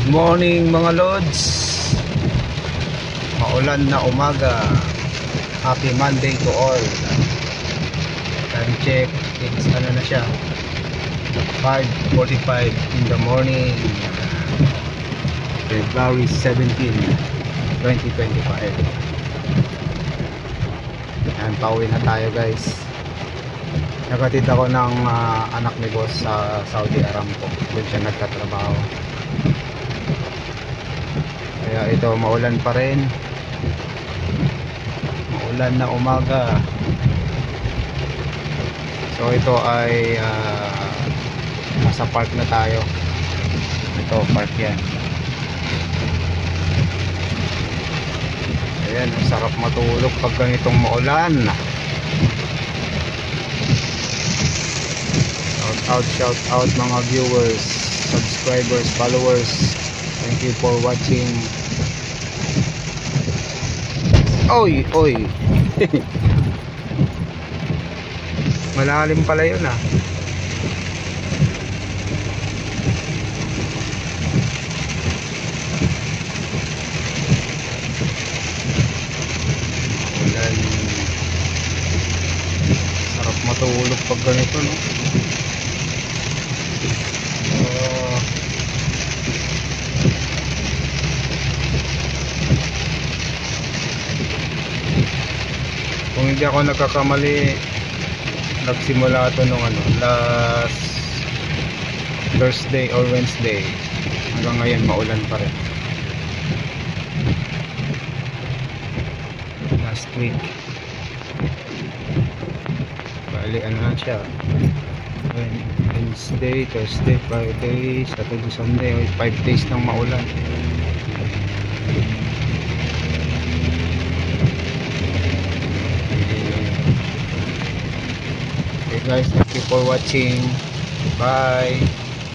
Morning mga lods. Maulan na umaga. Happy Monday to all. Time check, it's ano na siya, 5:45 in the morning, February 17, 2025. Ayan, pauwi na tayo guys. Nagatid ako ng anak ni boss sa Saudi Aramco. Doon siya nagtatrabaho. Kaya ito, maulan pa rin. Maulan na umaga. So ito ay nasa park na tayo. Ito, park yan. Ayan, ang sarap matulog pag ganitong maulan. Shout out mga viewers, subscribers, followers. Thank you for watching. Oy. Malalim pala yun ah. Ulan. Sarap matulog pag ganito, no? Kung hindi ako nagkakamali, nagsimula ito nung last Thursday or Wednesday. Hanggang ngayon maulan pa rin. Last week. Bali ano na siya, Wednesday, Thursday, Friday, Saturday, Sunday, 5 days nang maulan. Okay guys, thank you for watching. Bye.